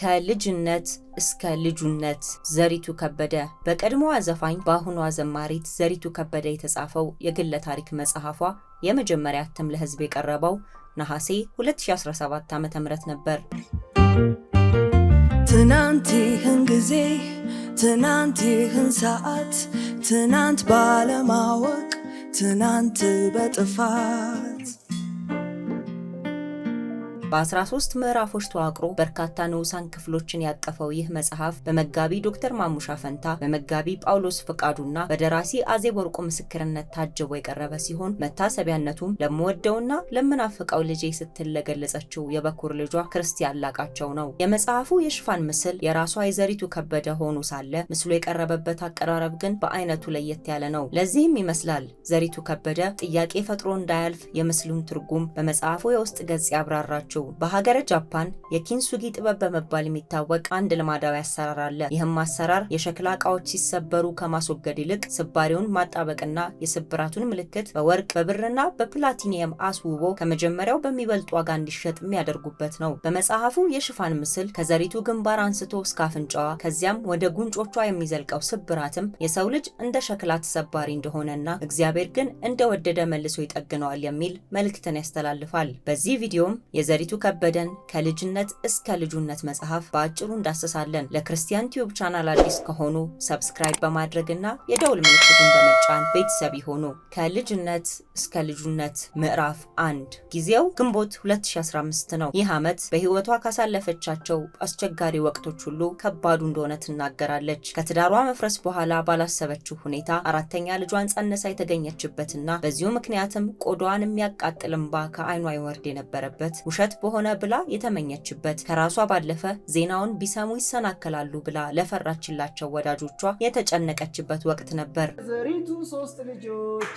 ከልጅነት እስከ ልጁነት ዘሪቱ ከበደ በቀድሞዋ ዘፋኝ በአሁኗ ዘማሪት ዘሪቱ ከበደ የተጻፈው የግለ ታሪክ መጽሐፏ የመጀመሪያ እትም ለህዝብ የቀረበው ነሐሴ 2017 ዓ.ም ነበር። ትናንት ይህን ጊዜ ትናንት ይህን ሰዓት ትናንት ባለማወቅ ትናንት በጥፋት በ13 ምዕራፎች ተዋቅሮ በርካታ ንዑሳን ክፍሎችን ያቀፈው ይህ መጽሐፍ በመጋቢ ዶክተር ማሙሻ ፈንታ፣ በመጋቢ ጳውሎስ ፍቃዱና በደራሲ አዜብ ወርቁ ምስክርነት ታጅቦ የቀረበ ሲሆን መታሰቢያነቱም ለምወደውና ለምናፍቀው ልጄ ስትል ለገለጸችው የበኩር ልጇ ክርስቲያን ላቃቸው ነው። የመጽሐፉ የሽፋን ምስል የራሷ የዘሪቱ ከበደ ሆኖ ሳለ ምስሉ የቀረበበት አቀራረብ ግን በአይነቱ ለየት ያለ ነው። ለዚህም ይመስላል ዘሪቱ ከበደ ጥያቄ ፈጥሮ እንዳያልፍ የምስሉን ትርጉም በመጽሐፉ የውስጥ ገጽ ያብራራችው። በሀገረ ጃፓን የኪንሱጊ ጥበብ በመባል የሚታወቅ አንድ ልማዳዊ አሰራር አለ። ይህም አሰራር የሸክላ ዕቃዎች ሲሰበሩ ከማስወገድ ይልቅ ስባሪውን ማጣበቅና የስብራቱን ምልክት በወርቅ በብርና በፕላቲኒየም አስውቦ ከመጀመሪያው በሚበልጥ ዋጋ እንዲሸጥ የሚያደርጉበት ነው። በመጽሐፉ የሽፋን ምስል ከዘሪቱ ግንባር አንስቶ እስከ አፍንጫዋ ከዚያም ወደ ጉንጮቿ የሚዘልቀው ስብራትም የሰው ልጅ እንደ ሸክላ ተሰባሪ እንደሆነና እግዚአብሔር ግን እንደወደደ መልሶ ይጠግነዋል የሚል መልእክትን ያስተላልፋል። በዚህ ቪዲዮም የዘሪቱ ከበደን ከልጅነት እስከ ልጁነት መጽሐፍ በአጭሩ እንዳሰሳለን። ለክርስቲያን ቲዩብ ቻናል አዲስ ከሆኑ ሰብስክራይብ በማድረግና የደውል ምልክቱን በመጫን ቤተሰብ ይሁኑ። ከልጅነት እስከ ልጁነት ምዕራፍ 1። ጊዜው ግንቦት 2015 ነው። ይህ ዓመት በህይወቷ ካሳለፈቻቸው አስቸጋሪ ወቅቶች ሁሉ ከባዱ እንደሆነ ትናገራለች። ከትዳሯ መፍረስ በኋላ ባላሰበችው ሁኔታ አራተኛ ልጇን ጸንሳ የተገኘችበትና በዚሁ ምክንያትም ቆዳዋን የሚያቃጥል እንባ ከዓይኗ ይወርድ የነበረበት ውሸት በሆነ ብላ የተመኘችበት ከራሷ ባለፈ ዜናውን ቢሰሙ ይሰናከላሉ ብላ ለፈራችላቸው ወዳጆቿ የተጨነቀችበት ወቅት ነበር። ዘሪቱ 3 ልጆች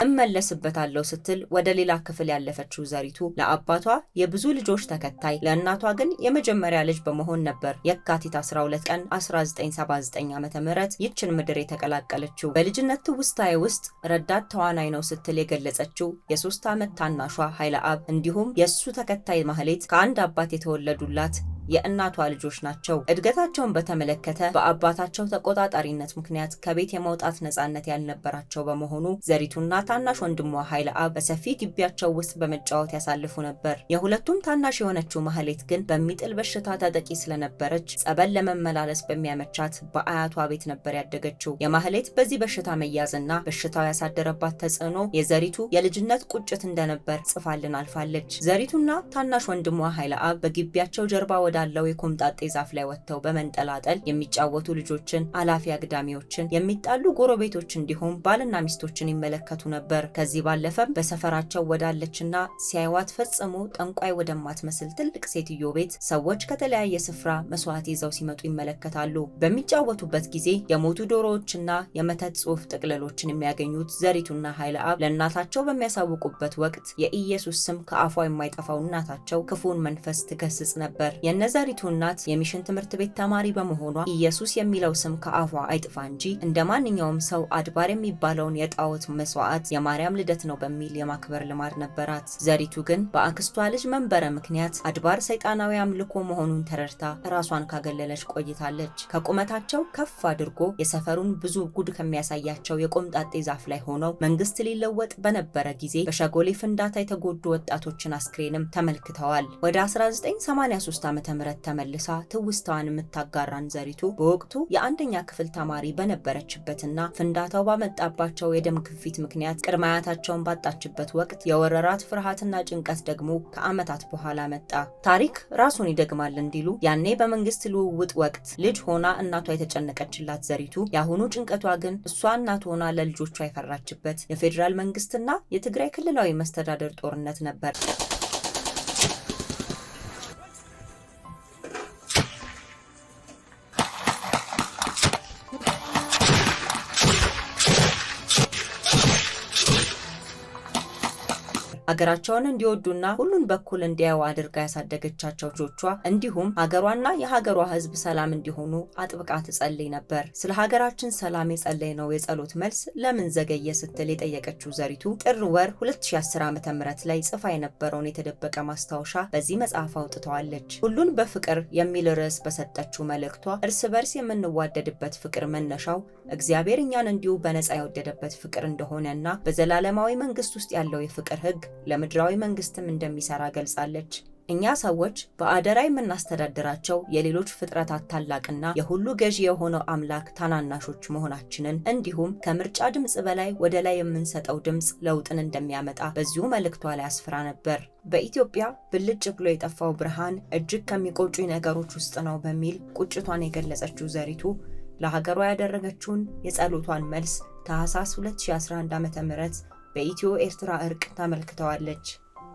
እመለስበታለሁ ስትል ወደ ሌላ ክፍል ያለፈችው ዘሪቱ ለአባቷ የብዙ ልጆች ተከታይ ለእናቷ ግን የመጀመሪያ ልጅ በመሆን ነበር የካቲት 12 ቀን 1979 ዓ.ም ይችን ምድር የተቀላቀለችው። በልጅነት ትውስታዬ ውስጥ ረዳት ተዋናይ ነው ስትል የገለጸችው የ3 ዓመት ታናሿ ኃይለአብ እንዲሁም የሱ ተከታይ ማህሌት ከአንድ አባት የተወለዱላት የእናቷ ልጆች ናቸው። እድገታቸውን በተመለከተ በአባታቸው ተቆጣጣሪነት ምክንያት ከቤት የመውጣት ነፃነት ያልነበራቸው በመሆኑ ዘሪቱና ታናሽ ወንድሟ ኃይለአብ በሰፊ ግቢያቸው ውስጥ በመጫወት ያሳልፉ ነበር። የሁለቱም ታናሽ የሆነችው ማህሌት ግን በሚጥል በሽታ ተጠቂ ስለነበረች ጸበል ለመመላለስ በሚያመቻት በአያቷ ቤት ነበር ያደገችው። የማህሌት በዚህ በሽታ መያዝና በሽታው ያሳደረባት ተጽዕኖ የዘሪቱ የልጅነት ቁጭት እንደነበር ጽፋልን አልፋለች። ዘሪቱና ታናሽ ወንድሟ ኃይለአብ በግቢያቸው ጀርባ ወዳለው የኮምጣጤ ዛፍ ላይ ወጥተው በመንጠላጠል የሚጫወቱ ልጆችን፣ አላፊ አግዳሚዎችን፣ የሚጣሉ ጎረቤቶች እንዲሁም ባልና ሚስቶችን ይመለከቱ ነበር። ከዚህ ባለፈም በሰፈራቸው ወዳለችና ሲያዩዋት ፈጽሞ ጠንቋይ ወደማትመስል ትልቅ ሴትዮ ቤት ሰዎች ከተለያየ ስፍራ መስዋዕት ይዘው ሲመጡ ይመለከታሉ። በሚጫወቱበት ጊዜ የሞቱ ዶሮዎችና የመተት ጽሑፍ ጥቅልሎችን የሚያገኙት ዘሪቱና ኃይለአብ ለእናታቸው በሚያሳውቁበት ወቅት የኢየሱስ ስም ከአፏ የማይጠፋው እናታቸው ክፉን መንፈስ ትገስጽ ነበር። የዘሪቱ እናት የሚሽን ትምህርት ቤት ተማሪ በመሆኗ ኢየሱስ የሚለው ስም ከአፏ አይጥፋ እንጂ እንደ ማንኛውም ሰው አድባር የሚባለውን የጣዖት መስዋዕት የማርያም ልደት ነው በሚል የማክበር ልማድ ነበራት። ዘሪቱ ግን በአክስቷ ልጅ መንበረ ምክንያት አድባር ሰይጣናዊ አምልኮ መሆኑን ተረድታ ራሷን ካገለለች ቆይታለች። ከቁመታቸው ከፍ አድርጎ የሰፈሩን ብዙ ጉድ ከሚያሳያቸው የቆምጣጤ ዛፍ ላይ ሆነው መንግስት ሊለወጥ በነበረ ጊዜ በሸጎሌ ፍንዳታ የተጎዱ ወጣቶችን አስክሬንም ተመልክተዋል። ወደ 1983 ዓ.ም ተመልሳ ትውስታዋን የምታጋራን ዘሪቱ በወቅቱ የአንደኛ ክፍል ተማሪ በነበረችበትና ፍንዳታው ባመጣባቸው የደም ግፊት ምክንያት ቅድመ አያታቸውን ባጣችበት ወቅት የወረራት ፍርሃትና ጭንቀት ደግሞ ከዓመታት በኋላ መጣ። ታሪክ ራሱን ይደግማል እንዲሉ ያኔ በመንግስት ልውውጥ ወቅት ልጅ ሆና እናቷ የተጨነቀችላት ዘሪቱ የአሁኑ ጭንቀቷ ግን እሷ እናት ሆና ለልጆቿ የፈራችበት የፌዴራል መንግስትና የትግራይ ክልላዊ መስተዳደር ጦርነት ነበር። ሀገራቸውን እንዲወዱና ሁሉን በኩል እንዲያዩ አድርጋ ያሳደገቻቸው ልጆቿ እንዲሁም ሀገሯና የሀገሯ ሕዝብ ሰላም እንዲሆኑ አጥብቃ ትጸልይ ነበር። ስለ ሀገራችን ሰላም የጸለይነው የጸሎት መልስ ለምን ዘገየ ስትል የጠየቀችው ዘሪቱ ጥር ወር 2010 ዓ.ም ላይ ጽፋ የነበረውን የተደበቀ ማስታወሻ በዚህ መጽሐፍ አውጥተዋለች። ሁሉን በፍቅር የሚል ርዕስ በሰጠችው መልእክቷ እርስ በርስ የምንዋደድበት ፍቅር መነሻው እግዚአብሔር እኛን እንዲሁ በነፃ የወደደበት ፍቅር እንደሆነና በዘላለማዊ መንግስት ውስጥ ያለው የፍቅር ሕግ ለምድራዊ መንግስትም እንደሚሰራ ገልጻለች። እኛ ሰዎች በአደራ የምናስተዳድራቸው የሌሎች ፍጥረታት ታላቅና የሁሉ ገዢ የሆነው አምላክ ታናናሾች መሆናችንን እንዲሁም ከምርጫ ድምጽ በላይ ወደ ላይ የምንሰጠው ድምጽ ለውጥን እንደሚያመጣ በዚሁ መልእክቷ ላይ አስፍራ ነበር። በኢትዮጵያ ብልጭ ብሎ የጠፋው ብርሃን እጅግ ከሚቆጩኝ ነገሮች ውስጥ ነው በሚል ቁጭቷን የገለጸችው ዘሪቱ ለሀገሯ ያደረገችውን የጸሎቷን መልስ ታህሳስ 2011 ዓ.ም በኢትዮ ኤርትራ እርቅ ተመልክተዋለች።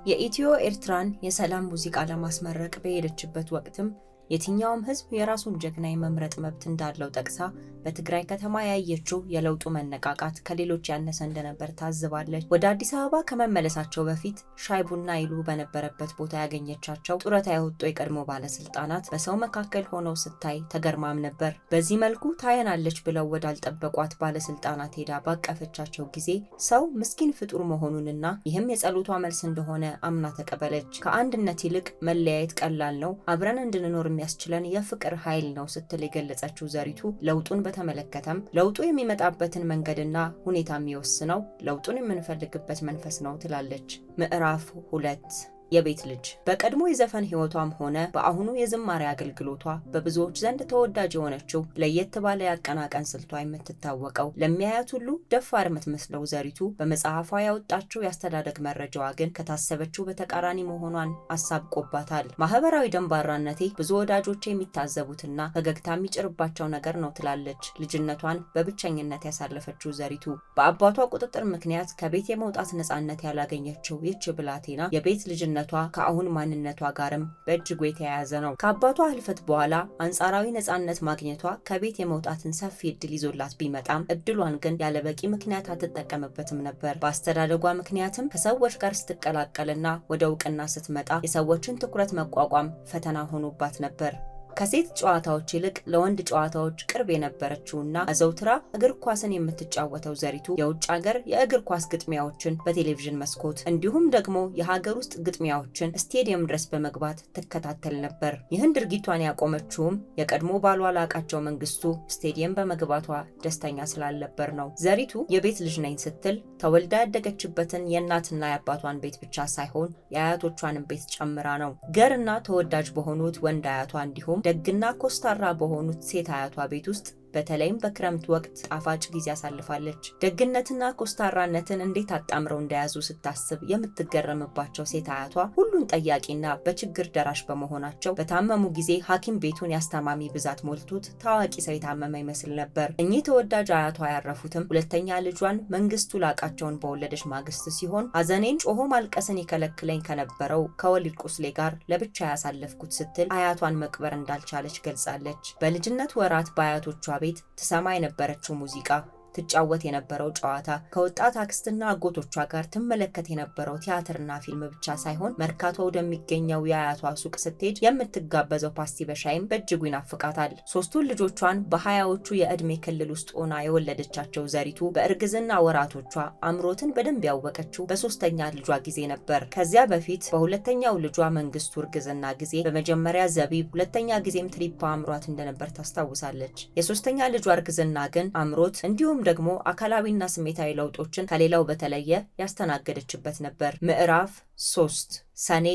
የኢትዮ ኤርትራን የሰላም ሙዚቃ ለማስመረቅ በሄደችበት ወቅትም የትኛውም ህዝብ የራሱን ጀግና የመምረጥ መብት እንዳለው ጠቅሳ በትግራይ ከተማ ያየችው የለውጡ መነቃቃት ከሌሎች ያነሰ እንደነበር ታዝባለች። ወደ አዲስ አበባ ከመመለሳቸው በፊት ሻይ ቡና ይሉ በነበረበት ቦታ ያገኘቻቸው ጡረታ የወጡ የቀድሞ ባለስልጣናት በሰው መካከል ሆነው ስታይ ተገርማም ነበር። በዚህ መልኩ ታየናለች ብለው ወዳልጠበቋት ባለስልጣናት ሄዳ ባቀፈቻቸው ጊዜ ሰው ምስኪን ፍጡር መሆኑንና ይህም የጸሎቷ መልስ እንደሆነ አምና ተቀበለች። ከአንድነት ይልቅ መለያየት ቀላል ነው፣ አብረን እንድንኖር የሚያስችለን የፍቅር ኃይል ነው ስትል የገለጸችው ዘሪቱ ለውጡን በተመለከተም ለውጡ የሚመጣበትን መንገድና ሁኔታ የሚወስነው ለውጡን የምንፈልግበት መንፈስ ነው ትላለች። ምዕራፍ 2 የቤት ልጅ በቀድሞ የዘፈን ህይወቷም ሆነ በአሁኑ የዝማሬ አገልግሎቷ በብዙዎች ዘንድ ተወዳጅ የሆነችው ለየት ባለ ያቀናቀን ስልቷ የምትታወቀው ለሚያያት ሁሉ ደፋር የምትመስለው ዘሪቱ በመጽሐፏ ያወጣችው ያስተዳደግ መረጃዋ ግን ከታሰበችው በተቃራኒ መሆኗን አሳብቆባታል። ማህበራዊ ደንባራነቴ ብዙ ወዳጆች የሚታዘቡትና ፈገግታ የሚጭርባቸው ነገር ነው ትላለች። ልጅነቷን በብቸኝነት ያሳለፈችው ዘሪቱ በአባቷ ቁጥጥር ምክንያት ከቤት የመውጣት ነፃነት ያላገኘችው ይህች ብላቴና የቤት ልጅነት ከአሁን ማንነቷ ጋርም በእጅጉ የተያያዘ ነው። ከአባቷ ህልፈት በኋላ አንጻራዊ ነፃነት ማግኘቷ ከቤት የመውጣትን ሰፊ እድል ይዞላት ቢመጣም እድሏን ግን ያለበቂ ምክንያት አትጠቀምበትም ነበር። በአስተዳደጓ ምክንያትም ከሰዎች ጋር ስትቀላቀልና ወደ እውቅና ስትመጣ የሰዎችን ትኩረት መቋቋም ፈተና ሆኖባት ነበር። ከሴት ጨዋታዎች ይልቅ ለወንድ ጨዋታዎች ቅርብ የነበረችውና አዘውትራ እግር ኳስን የምትጫወተው ዘሪቱ የውጭ ሀገር የእግር ኳስ ግጥሚያዎችን በቴሌቪዥን መስኮት እንዲሁም ደግሞ የሀገር ውስጥ ግጥሚያዎችን ስቴዲየም ድረስ በመግባት ትከታተል ነበር። ይህን ድርጊቷን ያቆመችውም የቀድሞ ባሏ ላቃቸው መንግስቱ ስቴዲየም በመግባቷ ደስተኛ ስላልነበር ነው። ዘሪቱ የቤት ልጅ ነኝ ስትል ተወልዳ ያደገችበትን የእናትና የአባቷን ቤት ብቻ ሳይሆን የአያቶቿንም ቤት ጨምራ ነው። ገርና ተወዳጅ በሆኑት ወንድ አያቷ እንዲሁም ደግና ኮስታራ በሆኑት ሴት አያቷ ቤት ውስጥ በተለይም በክረምት ወቅት ጣፋጭ ጊዜ አሳልፋለች። ደግነትና ኮስታራነትን እንዴት አጣምረው እንደያዙ ስታስብ የምትገረምባቸው ሴት አያቷ ሁሉን ጠያቂና በችግር ደራሽ በመሆናቸው በታመሙ ጊዜ ሐኪም ቤቱን ያስታማሚ ብዛት ሞልቶት ታዋቂ ሰው የታመመ ይመስል ነበር። እኚህ ተወዳጅ አያቷ ያረፉትም ሁለተኛ ልጇን መንግስቱ ላቃቸውን በወለደች ማግስት ሲሆን ሐዘኔን ጮሆ ማልቀስን ይከለክለኝ ከነበረው ከወሊድ ቁስሌ ጋር ለብቻ ያሳለፍኩት ስትል አያቷን መቅበር እንዳልቻለች ገልጻለች። በልጅነት ወራት በአያቶቿ ቤት ትሰማ የነበረችው ሙዚቃ፣ ትጫወት የነበረው ጨዋታ፣ ከወጣት አክስትና አጎቶቿ ጋር ትመለከት የነበረው ቲያትርና ፊልም ብቻ ሳይሆን መርካቶ ወደሚገኘው የአያቷ ሱቅ ስትሄድ የምትጋበዘው ፓስቲ በሻይም በእጅጉ ይናፍቃታል። ሶስቱን ልጆቿን በሀያዎቹ የዕድሜ ክልል ውስጥ ሆና የወለደቻቸው ዘሪቱ በእርግዝና ወራቶቿ አምሮትን በደንብ ያወቀችው በሶስተኛ ልጇ ጊዜ ነበር። ከዚያ በፊት በሁለተኛው ልጇ መንግስቱ እርግዝና ጊዜ በመጀመሪያ ዘቢብ፣ ሁለተኛ ጊዜም ትሪፓ አምሯት እንደነበር ታስታውሳለች። የሶስተኛ ልጇ እርግዝና ግን አምሮት እንዲሁም ደግሞ አካላዊና ስሜታዊ ለውጦችን ከሌላው በተለየ ያስተናገደችበት ነበር። ምዕራፍ 3 ሰኔ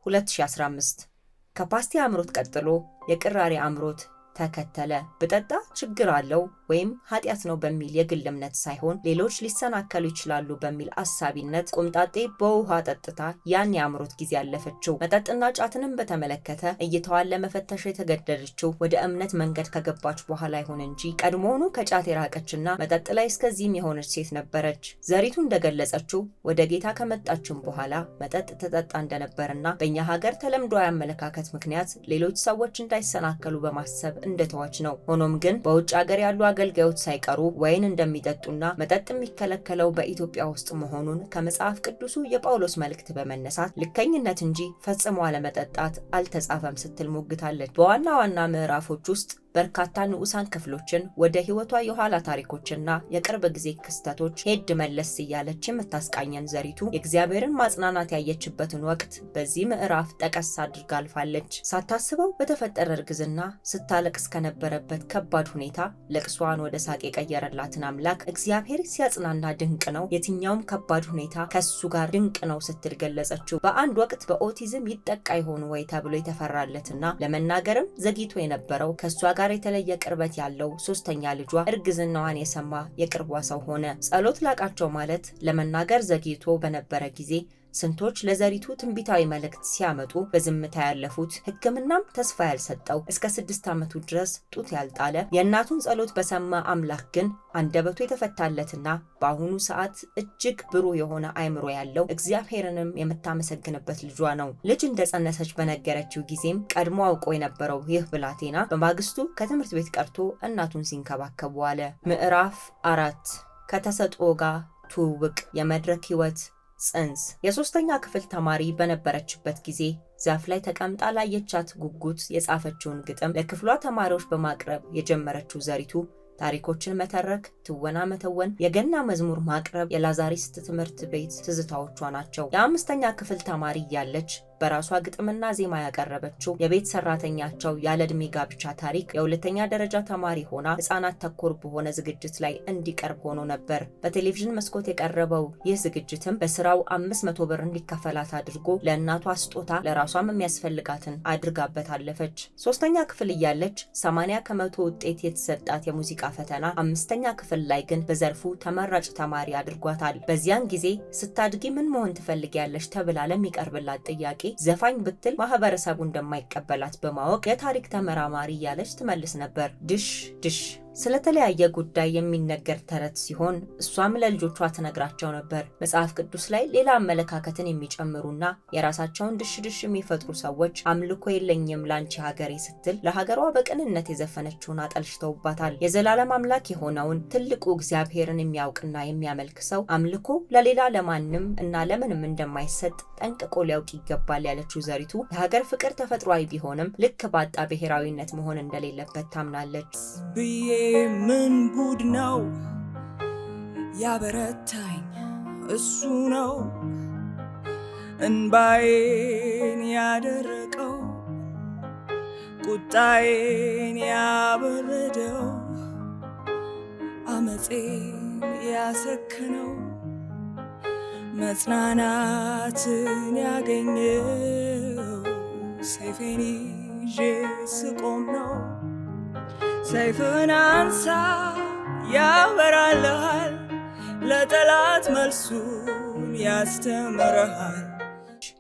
2015 ከፓስቲ አምሮት ቀጥሎ የቅራሪ አምሮት ተከተለ። ብጠጣ ችግር አለው ወይም ኃጢአት ነው በሚል የግል እምነት ሳይሆን ሌሎች ሊሰናከሉ ይችላሉ በሚል አሳቢነት ቁምጣጤ በውሃ ጠጥታ ያን የአምሮት ጊዜ ያለፈችው። መጠጥና ጫትንም በተመለከተ እይታዋን ለመፈተሽ የተገደደችው ወደ እምነት መንገድ ከገባች በኋላ ይሁን እንጂ ቀድሞውኑ ከጫት የራቀችና መጠጥ ላይ እስከዚህም የሆነች ሴት ነበረች። ዘሪቱ እንደገለጸችው ወደ ጌታ ከመጣችም በኋላ መጠጥ ተጠጣ እንደነበርና በእኛ ሀገር ተለምዷዊ አመለካከት ምክንያት ሌሎች ሰዎች እንዳይሰናከሉ በማሰብ እንደተዋች ነው። ሆኖም ግን በውጭ ሀገር ያሉ አገልጋዮች ሳይቀሩ ወይን እንደሚጠጡና መጠጥ የሚከለከለው በኢትዮጵያ ውስጥ መሆኑን ከመጽሐፍ ቅዱሱ የጳውሎስ መልእክት በመነሳት ልከኝነት እንጂ ፈጽሞ አለመጠጣት አልተጻፈም ስትል ሞግታለች። በዋና ዋና ምዕራፎች ውስጥ በርካታ ንዑሳን ክፍሎችን ወደ ህይወቷ የኋላ ታሪኮችና የቅርብ ጊዜ ክስተቶች ሄድ መለስ እያለች የምታስቃኘን ዘሪቱ የእግዚአብሔርን ማጽናናት ያየችበትን ወቅት በዚህ ምዕራፍ ጠቀስ አድርጋ አልፋለች። ሳታስበው በተፈጠረ እርግዝና ስታለቅስ ከነበረበት ከባድ ሁኔታ ለቅሷን ወደ ሳቅ የቀየረላትን አምላክ እግዚአብሔር ሲያጽናና ድንቅ ነው፣ የትኛውም ከባድ ሁኔታ ከሱ ጋር ድንቅ ነው ስትል ገለጸችው። በአንድ ወቅት በኦቲዝም ይጠቃ ይሆን ወይ ተብሎ የተፈራለትና ለመናገርም ዘግይቶ የነበረው ከሷ ጋር የተለየ ቅርበት ያለው ሶስተኛ ልጇ እርግዝናዋን የሰማ የቅርቧ ሰው ሆነ። ጸሎት ላቃቸው ማለት ለመናገር ዘግይቶ በነበረ ጊዜ ስንቶች ለዘሪቱ ትንቢታዊ መልእክት ሲያመጡ በዝምታ ያለፉት፣ ሕክምናም ተስፋ ያልሰጠው፣ እስከ 6 ዓመቱ ድረስ ጡት ያልጣለ የእናቱን ጸሎት በሰማ አምላክ ግን አንደበቱ የተፈታለትና በአሁኑ ሰዓት እጅግ ብሩህ የሆነ አእምሮ ያለው እግዚአብሔርንም የምታመሰግንበት ልጇ ነው። ልጅ እንደጸነሰች በነገረችው ጊዜም ቀድሞ አውቆ የነበረው ይህ ብላቴና በማግስቱ ከትምህርት ቤት ቀርቶ እናቱን ሲንከባከቡ አለ። ምዕራፍ 4 ከተሰጥኦ ጋር ትውውቅ፣ የመድረክ ህይወት፣ ጽንስ። የሶስተኛ ክፍል ተማሪ በነበረችበት ጊዜ ዛፍ ላይ ተቀምጣ ላየቻት ጉጉት የጻፈችውን ግጥም ለክፍሏ ተማሪዎች በማቅረብ የጀመረችው ዘሪቱ ታሪኮችን መተረክ፣ ትወና መተወን፣ የገና መዝሙር ማቅረብ የላዛሪስት ትምህርት ቤት ትዝታዎቿ ናቸው። የ5ኛ ክፍል ተማሪ እያለች በራሷ ግጥምና ዜማ ያቀረበችው የቤት ሰራተኛቸው ያለ ዕድሜ ጋብቻ ታሪክ የ2ኛ ደረጃ ተማሪ ሆና ህፃናት ተኮር በሆነ ዝግጅት ላይ እንዲቀርብ ሆኖ ነበር። በቴሌቪዥን መስኮት የቀረበው ይህ ዝግጅትም በስራው 500 ብር እንዲከፈላት አድርጎ ለእናቷ ስጦታ ለራሷም የሚያስፈልጋትን አድርጋበት አለፈች። 3ኛ ክፍል እያለች 80 ከመቶ ውጤት የተሰጣት የሙዚቃ ፈተና 5ኛ ክፍል ላይ ግን በዘርፉ ተመራጭ ተማሪ አድርጓታል። በዚያን ጊዜ ስታድጊ ምን መሆን ትፈልጊያለሽ ተብላ ለሚቀርብላት ጥያቄ ዘፋኝ ብትል ማህበረሰቡ እንደማይቀበላት በማወቅ የታሪክ ተመራማሪ እያለች ትመልስ ነበር። ድሽ ድሽ ስለተለያየ ጉዳይ የሚነገር ተረት ሲሆን እሷም ለልጆቿ ትነግራቸው ነበር። መጽሐፍ ቅዱስ ላይ ሌላ አመለካከትን የሚጨምሩና የራሳቸውን ድሽ የሚፈጥሩ ሰዎች አምልኮ የለኝም ላንቺ ሀገሬ ስትል ለሀገሯ በቅንነት የዘፈነችውን አጠልሽተውባታል። የዘላለም አምላክ የሆነውን ትልቁ እግዚአብሔርን የሚያውቅና የሚያመልክ ሰው አምልኮ ለሌላ ለማንም እና ለምንም እንደማይሰጥ ጠንቅቆ ሊያውቅ ይገባል ያለችው ዘሪቱ የሀገር ፍቅር ተፈጥሯዊ ቢሆንም ልክ ባጣ ብሔራዊነት መሆን እንደሌለበት ታምናለች። ምን ጉድ ነው ያበረታኝ እሱ ነው እንባዬን ያደረቀው ቁጣዬን ያበረደው አመፄን ያሰከነው መጽናናትን ያገኘው ሰይፌን ይዤ ስቆም ነው። ሰይፍን አንሳ ያበራልሃል፣ ለጠላት መልሱን ያስተምርሃል።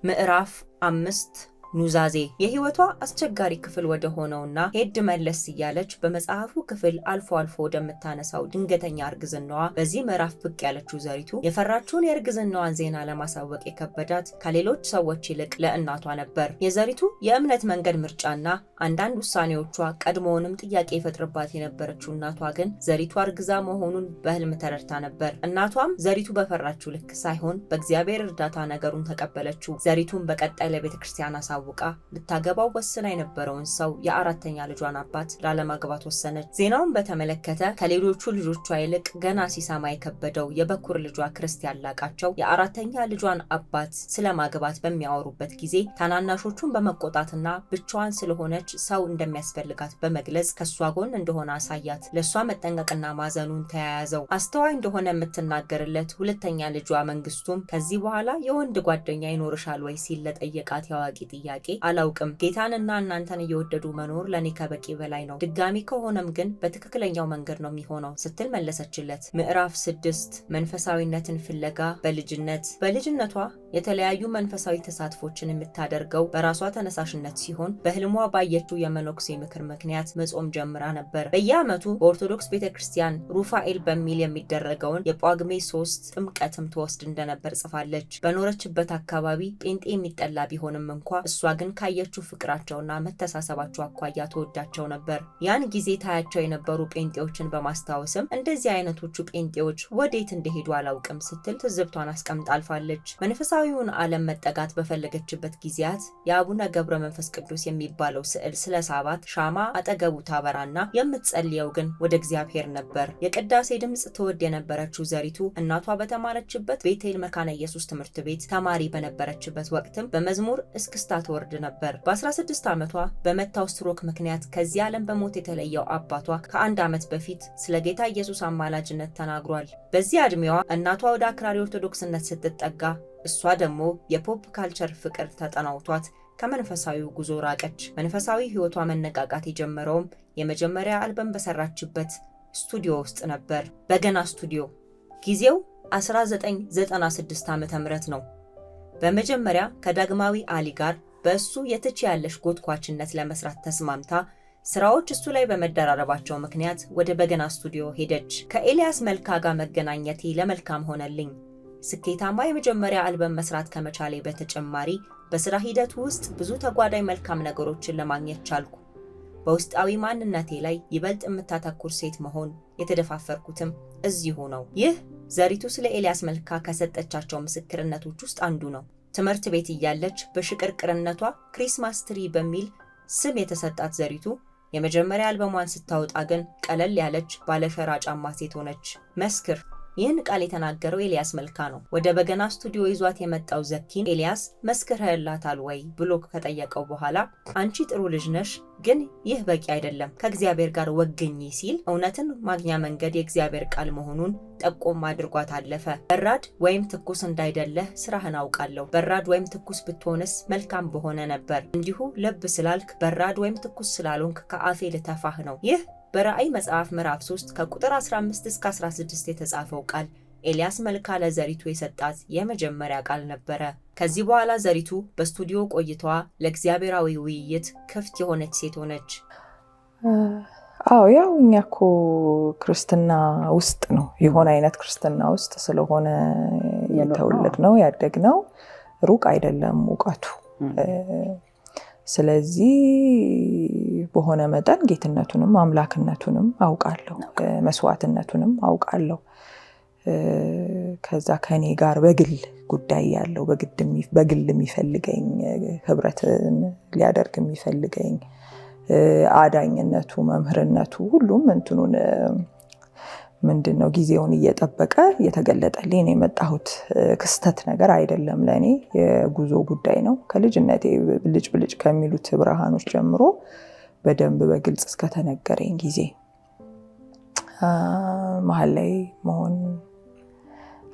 ምዕራፍ 5 ኑዛዜ። የህይወቷ አስቸጋሪ ክፍል ወደ ሆነውና ሄድ መለስ እያለች በመጽሐፉ ክፍል አልፎ አልፎ ወደምታነሳው ድንገተኛ እርግዝናዋ በዚህ ምዕራፍ ብቅ ያለችው ዘሪቱ የፈራችውን የእርግዝናዋን ዜና ለማሳወቅ የከበዳት ከሌሎች ሰዎች ይልቅ ለእናቷ ነበር። የዘሪቱ የእምነት መንገድ ምርጫና አንዳንድ ውሳኔዎቿ ቀድሞውንም ጥያቄ ይፈጥርባት የነበረችው እናቷ ግን ዘሪቱ አርግዛ መሆኑን በህልም ተረድታ ነበር። እናቷም ዘሪቱ በፈራችው ልክ ሳይሆን በእግዚአብሔር እርዳታ ነገሩን ተቀበለችው። ዘሪቱን በቀጣይ ለቤተክርስቲያን አሳወቃ ልታገባው ወስና የነበረውን ሰው የ4ኛ ልጇን አባት ላለማግባት ወሰነች። ዜናውን በተመለከተ ከሌሎቹ ልጆቿ ይልቅ ገና ሲሰማ የከበደው የበኩር ልጇ ክርስቲያን ላቃቸው የ4ኛ ልጇን አባት ስለማግባት በሚያወሩበት ጊዜ ታናናሾቹን በመቆጣትና ብቻዋን ስለሆነች ሰው እንደሚያስፈልጋት በመግለጽ ከሷ ጎን እንደሆነ አሳያት። ለሷ መጠንቀቅና ማዘኑን ተያያዘው። አስተዋይ እንደሆነ የምትናገርለት 2ኛ ልጇ መንግስቱም ከዚህ በኋላ የወንድ ጓደኛ ይኖርሻል ወይ ሲል ለጠየቃት ያዋቂ ጥያቄ አላውቅም፣ ጌታንና እናንተን እየወደዱ መኖር ለኔ ከበቂ በላይ ነው፣ ድጋሚ ከሆነም ግን በትክክለኛው መንገድ ነው የሚሆነው ስትል መለሰችለት። ምዕራፍ 6 መንፈሳዊነትን ፍለጋ በልጅነት። በልጅነቷ የተለያዩ መንፈሳዊ ተሳትፎችን የምታደርገው በራሷ ተነሳሽነት ሲሆን በህልሟ ባየችው የመነኩሴ ምክር ምክንያት መጾም ጀምራ ነበር። በየዓመቱ በኦርቶዶክስ ቤተክርስቲያን ሩፋኤል በሚል የሚደረገውን የጳጉሜ 3 ጥምቀትም ትወስድ እንደነበር ጽፋለች። በኖረችበት አካባቢ ጴንጤ የሚጠላ ቢሆንም እንኳ እሷ ግን ካየችው ፍቅራቸውና መተሳሰባቸው አኳያ ተወዳቸው ነበር። ያን ጊዜ ታያቸው የነበሩ ጴንጤዎችን በማስታወስም እንደዚህ አይነቶቹ ጴንጤዎች ወዴት እንደሄዱ አላውቅም ስትል ትዝብቷን አስቀምጣ አልፋለች። መንፈሳዊውን ዓለም መጠጋት በፈለገችበት ጊዜያት የአቡነ ገብረ መንፈስ ቅዱስ የሚባለው ስዕል ስለሳባት ሻማ አጠገቡ ታበራና የምትጸልየው ግን ወደ እግዚአብሔር ነበር። የቅዳሴ ድምጽ ትወድ የነበረችው ዘሪቱ እናቷ በተማረችበት ቤቴል መካነ ኢየሱስ ትምህርት ቤት ተማሪ በነበረችበት ወቅትም በመዝሙር እስክስታ ትወርድ ነበር። በ16 ዓመቷ በመታው ስትሮክ ምክንያት ከዚህ ዓለም በሞት የተለየው አባቷ ከ1 ዓመት በፊት ስለ ጌታ ኢየሱስ አማላጅነት ተናግሯል። በዚህ ዕድሜዋ እናቷ ወደ አክራሪ ኦርቶዶክስነት ስትጠጋ እሷ ደግሞ የፖፕ ካልቸር ፍቅር ተጠናውቷት ከመንፈሳዊው ጉዞ ራቀች። መንፈሳዊ ህይወቷ መነቃቃት የጀመረውም የመጀመሪያ አልበም በሰራችበት ስቱዲዮ ውስጥ ነበር፣ በገና ስቱዲዮ። ጊዜው 1996 ዓመተ ምህረት ነው። በመጀመሪያ ከዳግማዊ አሊ ጋር በእሱ የትችያለሽ ጎትኳችነት ለመስራት ተስማምታ ስራዎች እሱ ላይ በመደራረባቸው ምክንያት ወደ በገና ስቱዲዮ ሄደች። ከኤልያስ መልካ ጋር መገናኘቴ ለመልካም ሆነልኝ። ስኬታማ የመጀመሪያ አልበም መስራት ከመቻሌ በተጨማሪ በስራ ሂደቱ ውስጥ ብዙ ተጓዳኝ መልካም ነገሮችን ለማግኘት ቻልኩ። በውስጣዊ ማንነቴ ላይ ይበልጥ የምታተኩር ሴት መሆን የተደፋፈርኩትም እዚሁ ነው። ይህ ዘሪቱ ስለ ኤልያስ መልካ ከሰጠቻቸው ምስክርነቶች ውስጥ አንዱ ነው። ትምህርት ቤት እያለች በሽቅርቅርነቷ ክሪስማስ ትሪ በሚል ስም የተሰጣት ዘሪቱ የመጀመሪያ አልበሟን ስታወጣ ግን ቀለል ያለች ባለሸራ ጫማ ሴት ሆነች። መስክር። ይህን ቃል የተናገረው ኤልያስ መልካ ነው። ወደ በገና ስቱዲዮ ይዟት የመጣው ዘኪን ኤልያስ መስክረህላታል ወይ ብሎ ከጠየቀው በኋላ አንቺ ጥሩ ልጅ ነሽ፣ ግን ይህ በቂ አይደለም፣ ከእግዚአብሔር ጋር ወግኝ ሲል እውነትን ማግኛ መንገድ የእግዚአብሔር ቃል መሆኑን ጠቆም አድርጓት አለፈ። በራድ ወይም ትኩስ እንዳይደለህ ስራህን አውቃለሁ። በራድ ወይም ትኩስ ብትሆንስ መልካም በሆነ ነበር። እንዲሁ ለብ ስላልክ በራድ ወይም ትኩስ ስላልሆንክ ከአፌ ልተፋህ ነው። ይህ በራእይ መጽሐፍ ምዕራፍ 3 ከቁጥር 15 እስከ 16 የተጻፈው ቃል ኤልያስ መልካ ለዘሪቱ የሰጣት የመጀመሪያ ቃል ነበረ። ከዚህ በኋላ ዘሪቱ በስቱዲዮ ቆይታዋ ለእግዚአብሔራዊ ውይይት ክፍት የሆነች ሴት ሆነች። ያው እኛ እኮ ክርስትና ውስጥ ነው፣ የሆነ አይነት ክርስትና ውስጥ ስለሆነ የተወለድነው ያደግነው፣ ሩቅ አይደለም እውቀቱ። ስለዚህ በሆነ መጠን ጌትነቱንም አምላክነቱንም አውቃለሁ፣ መስዋዕትነቱንም አውቃለሁ። ከዛ ከኔ ጋር በግል ጉዳይ ያለው በግል የሚፈልገኝ ህብረትን ሊያደርግ የሚፈልገኝ አዳኝነቱ መምህርነቱ ሁሉም እንትኑን ምንድነው ጊዜውን እየጠበቀ የተገለጠልኝ ነው የመጣሁት። ክስተት ነገር አይደለም፣ ለኔ የጉዞ ጉዳይ ነው። ከልጅነቴ ብልጭ ከሚሉት ብርሃኖች ጀምሮ በደንብ በግልጽ እስከተነገረኝ ጊዜ መሀል ላይ መሆን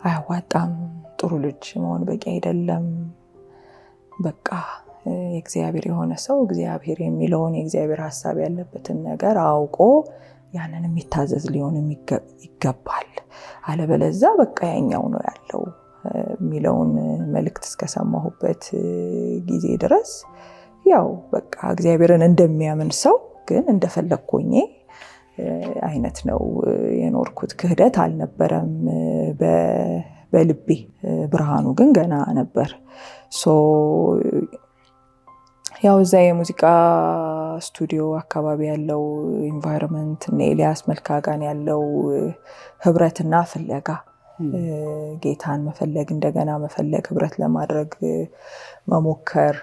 አያዋጣም፣ ጥሩ ልጅ መሆን በቂ አይደለም። በቃ የእግዚአብሔር የሆነ ሰው እግዚአብሔር የሚለውን የእግዚአብሔር ሐሳብ ያለበትን ነገር አውቆ ያንን የሚታዘዝ ሊሆን ይገባል። አለበለዚያ በቃ ያኛው ነው ያለው የሚለውን መልእክት እስከሰማሁበት ጊዜ ድረስ ያው በቃ እግዚአብሔርን እንደሚያምን ሰው ግን እንደፈለኩኝ አይነት ነው የኖርኩት። ክህደት አልነበረም በልቤ፣ ብርሃኑ ግን ገና ነበር። ያው እዛ የሙዚቃ ስቱዲዮ አካባቢ ያለው ኢንቫይሮንመንት እና ኤልያስ መልካ ጋር ያለው ህብረትና ፍለጋ፣ ጌታን መፈለግ፣ እንደገና መፈለግ፣ ህብረት ለማድረግ መሞከር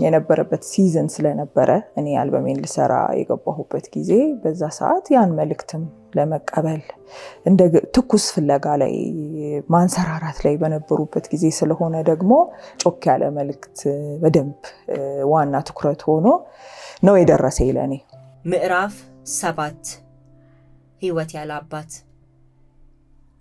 የነበረበት ሲዝን ስለነበረ እኔ አልበሜን ልሰራ የገባሁበት ጊዜ በዛ ሰዓት ያን መልእክትም ለመቀበል እንደ ትኩስ ፍለጋ ላይ ማንሰራራት ላይ በነበሩበት ጊዜ ስለሆነ ደግሞ ጮክ ያለ መልእክት በደንብ ዋና ትኩረት ሆኖ ነው የደረሰኝ ለኔ። ምዕራፍ 7 ህይወት ያለ አባት።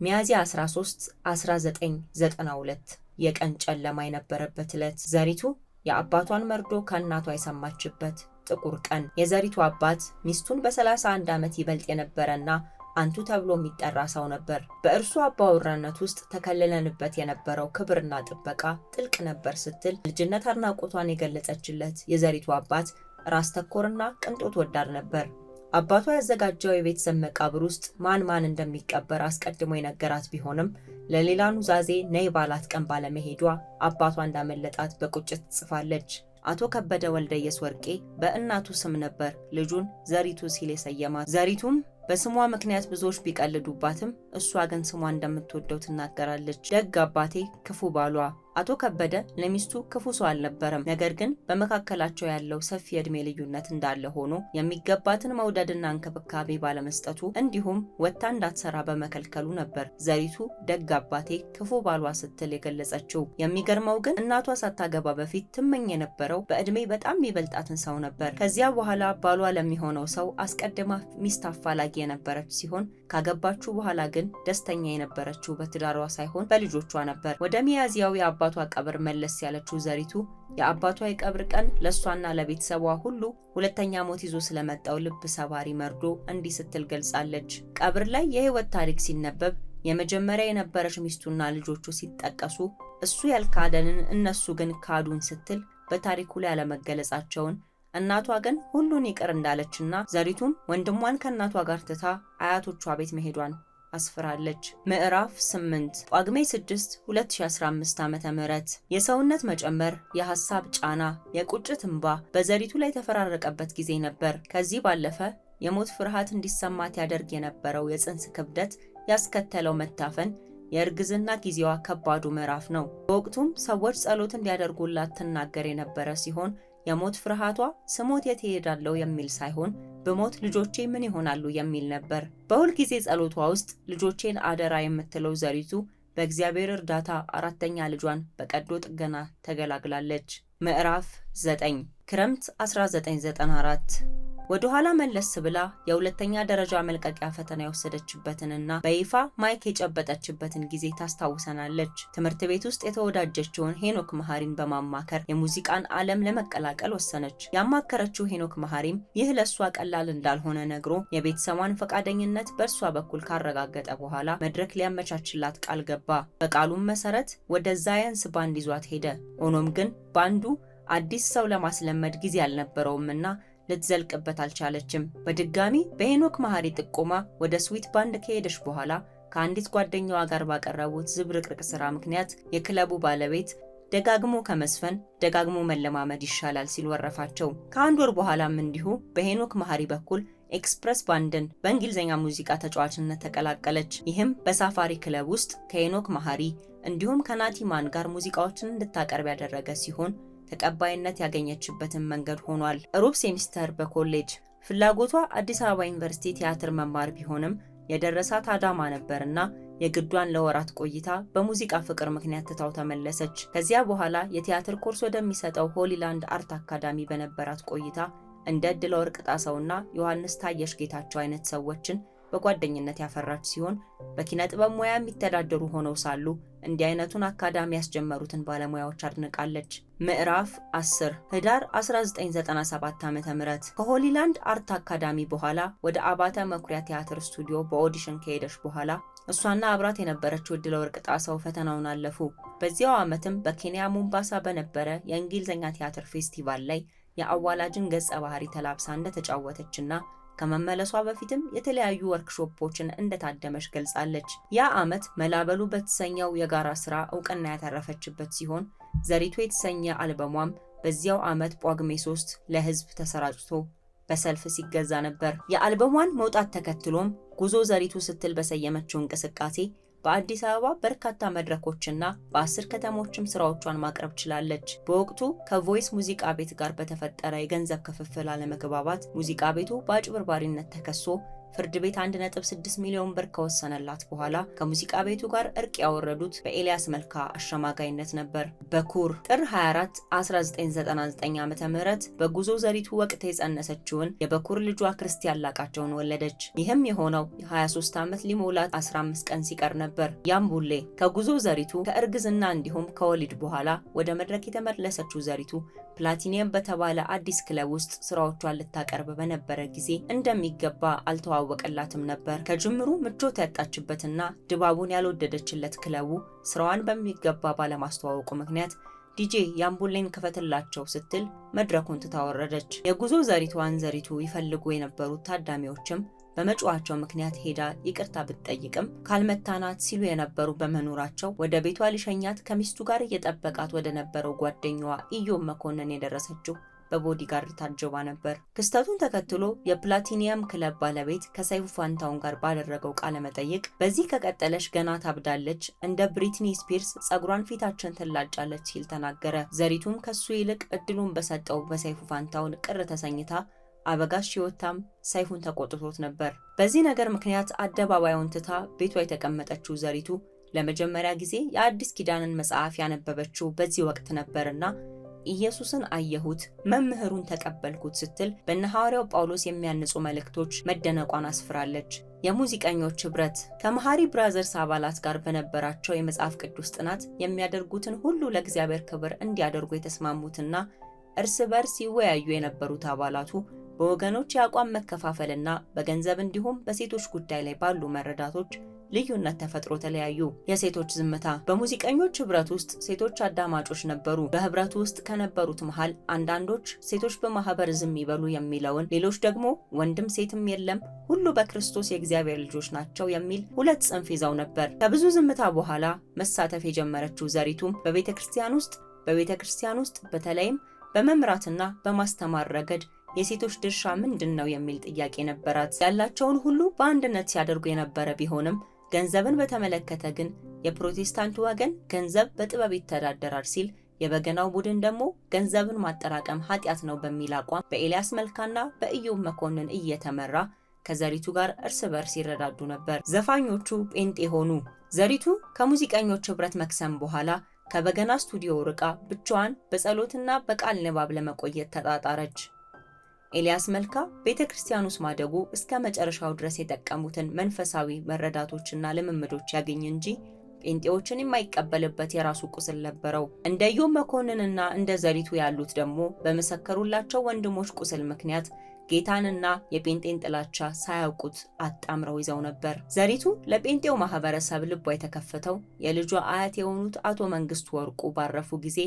ሚያዝያ 13 1992 የቀን ጨለማ የነበረበት ዕለት ዘሪቱ የአባቷን መርዶ ከእናቷ የሰማችበት ጥቁር ቀን። የዘሪቱ አባት ሚስቱን በ31 ዓመት ይበልጥ የነበረና አንቱ ተብሎ የሚጠራ ሰው ነበር። በእርሱ አባወራነት ውስጥ ተከልለንበት የነበረው ክብርና ጥበቃ ጥልቅ ነበር ስትል ልጅነት አድናቆቷን የገለጸችለት የዘሪቱ አባት ራስ ተኮርና ቅንጦት ወዳድ ነበር። አባቷ ያዘጋጀው የቤተሰብ መቃብር ውስጥ ማን እንደሚቀበር አስቀድሞ የነገራት ቢሆንም ለሌላ ኑዛዜ ነይ ባላት ቀን ባለመሄዷ አባቷ እንዳመለጣት በቁጭት ጽፋለች። አቶ ከበደ ወልደየስ ወርቄ በእናቱ ስም ነበር ልጁን ዘሪቱ ሲል የሰየማት። ዘሪቱም በስሟ ምክንያት ብዙዎች ቢቀልዱባትም እሷ ግን ስሟ እንደምትወደው ትናገራለች። ደግ አባቴ ክፉ ባሏ። አቶ ከበደ ለሚስቱ ክፉ ሰው አልነበረም። ነገር ግን በመካከላቸው ያለው ሰፊ የእድሜ ልዩነት እንዳለ ሆኖ የሚገባትን መውደድና እንክብካቤ ባለመስጠቱ እንዲሁም ወጥታ እንዳትሰራ በመከልከሉ ነበር ዘሪቱ ደግ አባቴ ክፉ ባሏ ስትል የገለጸችው። የሚገርመው ግን እናቷ ሳታገባ በፊት ትመኝ የነበረው በእድሜ በጣም የሚበልጣትን ሰው ነበር። ከዚያ በኋላ ባሏ ለሚሆነው ሰው አስቀድማ ሚስት አፋላጊ የነበረች ሲሆን ካገባችሁ በኋላ ግን ደስተኛ የነበረችው በትዳሯ ሳይሆን በልጆቿ ነበር። ወደ ሚያዝያው የአባቷ ቀብር መለስ ያለችው ዘሪቱ የአባቷ የቀብር ቀን ለሷና ለቤተሰቧ ሁሉ ሁለተኛ ሞት ይዞ ስለመጣው ልብ ሰባሪ መርዶ እንዲህ ስትል ገልጻለች። ቀብር ላይ የህይወት ታሪክ ሲነበብ የመጀመሪያ የነበረች ሚስቱና ልጆቹ ሲጠቀሱ እሱ ያልካደንን እነሱ ግን ካዱን ስትል በታሪኩ ላይ ያለመገለጻቸውን እናቷ ግን ሁሉን ይቅር እንዳለችና ዘሪቱም ወንድሟን ከእናቷ ጋር ትታ አያቶቿ ቤት መሄዷን አስፍራለች። ምዕራፍ 8 ጳጉሜ 6 2015 ዓ.ም የሰውነት መጨመር፣ የሐሳብ ጫና፣ የቁጭት እንባ በዘሪቱ ላይ ተፈራረቀበት ጊዜ ነበር። ከዚህ ባለፈ የሞት ፍርሃት እንዲሰማት ያደርግ የነበረው የጽንስ ክብደት ያስከተለው መታፈን የእርግዝና ጊዜዋ ከባዱ ምዕራፍ ነው። በወቅቱም ሰዎች ጸሎት እንዲያደርጉላት ትናገር የነበረ ሲሆን የሞት ፍርሃቷ ስሞት የት እሄዳለሁ የሚል ሳይሆን በሞት ልጆቼ ምን ይሆናሉ የሚል ነበር። በሁል ጊዜ ጸሎቷ ውስጥ ልጆቼን አደራ የምትለው ዘሪቱ በእግዚአብሔር እርዳታ አራተኛ ልጇን በቀዶ ጥገና ተገላግላለች። ምዕራፍ 9 ክረምት 1994 ወደ ኋላ መለስ ብላ የሁለተኛ ደረጃ መልቀቂያ ፈተና የወሰደችበትንና በይፋ ማይክ የጨበጠችበትን ጊዜ ታስታውሰናለች። ትምህርት ቤት ውስጥ የተወዳጀችውን ሄኖክ መሐሪን በማማከር የሙዚቃን ዓለም ለመቀላቀል ወሰነች። ያማከረችው ሄኖክ መሐሪም ይህ ለሷ ቀላል እንዳልሆነ ነግሮ የቤተሰቧን ፈቃደኝነት በእርሷ በኩል ካረጋገጠ በኋላ መድረክ ሊያመቻችላት ቃል ገባ። በቃሉም መሰረት ወደ ዛያንስ ባንድ ይዟት ሄደ። ሆኖም ግን ባንዱ አዲስ ሰው ለማስለመድ ጊዜ አልነበረውምና ልትዘልቅበት አልቻለችም። በድጋሚ በሄኖክ መሐሪ ጥቆማ ወደ ስዊት ባንድ ከሄደች በኋላ ከአንዲት ጓደኛዋ ጋር ባቀረቡት ዝብርቅርቅ ስራ ምክንያት የክለቡ ባለቤት ደጋግሞ ከመስፈን ደጋግሞ መለማመድ ይሻላል ሲል ወረፋቸው። ከአንድ ወር በኋላም እንዲሁ በሄኖክ መሐሪ በኩል ኤክስፕረስ ባንድን በእንግሊዝኛ ሙዚቃ ተጫዋችነት ተቀላቀለች። ይህም በሳፋሪ ክለብ ውስጥ ከሄኖክ መሐሪ እንዲሁም ከናቲማን ጋር ሙዚቃዎችን እንድታቀርብ ያደረገ ሲሆን ተቀባይነት ያገኘችበትን መንገድ ሆኗል። ሩብ ሴሚስተር በኮሌጅ ፍላጎቷ አዲስ አበባ ዩኒቨርሲቲ ቲያትር መማር ቢሆንም የደረሳት አዳማ ነበርና የግዷን ለወራት ቆይታ በሙዚቃ ፍቅር ምክንያት ትታው ተመለሰች። ከዚያ በኋላ የቲያትር ኮርስ ወደሚሰጠው ሆሊላንድ አርት አካዳሚ በነበራት ቆይታ እንደ ዕድለ ወርቅ ጣሰውና ዮሐንስ ታየሽ ጌታቸው አይነት ሰዎችን በጓደኝነት ያፈራች ሲሆን በኪነ ጥበብ ሙያ የሚተዳደሩ ሆነው ሳሉ እንዲህ አይነቱን አካዳሚ ያስጀመሩትን ባለሙያዎች አድንቃለች። ምዕራፍ 10 ህዳር 1997 ዓ.ም ከሆሊላንድ አርት አካዳሚ በኋላ ወደ አባተ መኩሪያ ቲያትር ስቱዲዮ በኦዲሽን ከሄደች በኋላ እሷና አብራት የነበረችው ዕድለ ወርቅ ጣሰው ፈተናውን አለፉ። በዚያው ዓመትም በኬንያ ሞምባሳ በነበረ የእንግሊዝኛ ቲያትር ፌስቲቫል ላይ የአዋላጅን ገጸ ባህሪ ተላብሳ እንደተጫወተችና ከመመለሷ በፊትም የተለያዩ ወርክሾፖችን እንደታደመች ገልጻለች። ያ ዓመት መላበሉ በተሰኘው የጋራ ስራ እውቅና ያተረፈችበት ሲሆን ዘሪቱ የተሰኘ አልበሟም በዚያው ዓመት ጳጉሜ 3 ለህዝብ ተሰራጭቶ በሰልፍ ሲገዛ ነበር። የአልበሟን መውጣት ተከትሎም ጉዞ ዘሪቱ ስትል በሰየመችው እንቅስቃሴ በአዲስ አበባ በርካታ መድረኮችና በ10 ከተሞችም ስራዎቿን ማቅረብ ችላለች። በወቅቱ ከቮይስ ሙዚቃ ቤት ጋር በተፈጠረ የገንዘብ ክፍፍል አለመግባባት ሙዚቃ ቤቱ በአጭበርባሪነት ተከሶ ፍርድ ቤት 1.6 ሚሊዮን ብር ከወሰነላት በኋላ ከሙዚቃ ቤቱ ጋር እርቅ ያወረዱት በኤልያስ መልካ አሸማጋይነት ነበር። በኩር ጥር 24 1999 ዓ.ም በጉዞ ዘሪቱ ወቅት የጸነሰችውን የበኩር ልጇ ክርስቲያን ላቃቸውን ወለደች። ይህም የሆነው 23 ዓመት ሊሞላት 15 ቀን ሲቀር ነበር። ያምቡሌ ከጉዞ ዘሪቱ ከእርግዝና እንዲሁም ከወሊድ በኋላ ወደ መድረክ የተመለሰችው ዘሪቱ ፕላቲኒየም በተባለ አዲስ ክለብ ውስጥ ስራዎቿን ልታቀርብ በነበረ ጊዜ እንደሚገባ አልተዋወቀላትም ነበር። ከጅምሩ ምቾት ያጣችበትና ድባቡን ያልወደደችለት ክለቡ ስራዋን በሚገባ ባለማስተዋወቁ ምክንያት ዲጄ ያምቡሌን ክፈትላቸው ስትል መድረኩን ትታወረደች። የጉዞ ዘሪቷን ዘሪቱ ይፈልጉ የነበሩት ታዳሚዎችም በመጫዋቸው ምክንያት ሄዳ ይቅርታ ብትጠይቅም ካልመታናት ሲሉ የነበሩ በመኖራቸው ወደ ቤቷ ሊሸኛት ከሚስቱ ጋር እየጠበቃት ወደ ነበረው ጓደኛዋ ኢዮብ መኮንን የደረሰችው በቦዲጋርድ ታጅባ ነበር። ክስተቱን ተከትሎ የፕላቲኒየም ክለብ ባለቤት ከሰይፉ ፋንታሁን ጋር ባደረገው ቃለ መጠይቅ በዚህ ከቀጠለች ገና ታብዳለች፣ እንደ ብሪትኒ ስፒርስ ጸጉሯን ፊታችን ትላጫለች ሲል ተናገረ። ዘሪቱም ከሱ ይልቅ እድሉን በሰጠው በሰይፉ ፋንታሁን ቅር ተሰኝታ አበጋዝ ሲወታም ሰይፉን ተቆጥቶት ነበር። በዚህ ነገር ምክንያት አደባባዩን ትታ ቤቷ የተቀመጠችው ዘሪቱ ለመጀመሪያ ጊዜ የአዲስ ኪዳንን መጽሐፍ ያነበበችው በዚህ ወቅት ነበርና ኢየሱስን አየሁት መምህሩን ተቀበልኩት ስትል በእነ ሐዋርያው ጳውሎስ የሚያንጹ መልእክቶች መደነቋን አስፍራለች። የሙዚቀኞች ህብረት ከመሐሪ ብራዘርስ አባላት ጋር በነበራቸው የመጽሐፍ ቅዱስ ጥናት የሚያደርጉትን ሁሉ ለእግዚአብሔር ክብር እንዲያደርጉ የተስማሙትና እርስ በርስ ይወያዩ የነበሩት አባላቱ በወገኖች የአቋም መከፋፈልና በገንዘብ እንዲሁም በሴቶች ጉዳይ ላይ ባሉ መረዳቶች ልዩነት ተፈጥሮ ተለያዩ። የሴቶች ዝምታ። በሙዚቀኞች ህብረት ውስጥ ሴቶች አዳማጮች ነበሩ። በህብረቱ ውስጥ ከነበሩት መሃል አንዳንዶች ሴቶች በማህበር ዝም ይበሉ የሚለውን፣ ሌሎች ደግሞ ወንድም ሴትም የለም ሁሉ በክርስቶስ የእግዚአብሔር ልጆች ናቸው የሚል ሁለት ጽንፍ ይዘው ነበር። ከብዙ ዝምታ በኋላ መሳተፍ የጀመረችው ዘሪቱም በቤተ ክርስቲያን ውስጥ በተለይም በመምራትና በማስተማር ረገድ የሴቶች ድርሻ ምንድነው የሚል ጥያቄ ነበራት። ያላቸውን ሁሉ በአንድነት ሲያደርጉ የነበረ ቢሆንም ገንዘብን በተመለከተ ግን የፕሮቴስታንቱ ወገን ገንዘብ በጥበብ ይተዳደራል ሲል፣ የበገናው ቡድን ደግሞ ገንዘብን ማጠራቀም ኃጢአት ነው በሚል አቋም በኤልያስ መልካና በኢዮብ መኮንን እየተመራ ከዘሪቱ ጋር እርስ በርስ ይረዳዱ ነበር። ዘፋኞቹ ጴንጤ ሆኑ። ዘሪቱ ከሙዚቀኞች ህብረት መክሰም በኋላ ከበገና ስቱዲዮ ርቃ ብቻዋን በጸሎትና በቃል ንባብ ለመቆየት ተጣጣረች። ኤልያስ መልካ ቤተክርስቲያን ውስጥ ማደጉ እስከ መጨረሻው ድረስ የጠቀሙትን መንፈሳዊ መረዳቶችና ልምምዶች ያገኝ እንጂ ጴንጤዎችን የማይቀበልበት የራሱ ቁስል ነበረው። እንደ ኢዮብ መኮንንና እንደ ዘሪቱ ያሉት ደግሞ በመሰከሩላቸው ወንድሞች ቁስል ምክንያት ጌታንና የጴንጤን ጥላቻ ሳያውቁት አጣምረው ይዘው ነበር። ዘሪቱ ለጴንጤው ማህበረሰብ ልቧ የተከፈተው የልጇ አያት የሆኑት አቶ መንግስቱ ወርቁ ባረፉ ጊዜ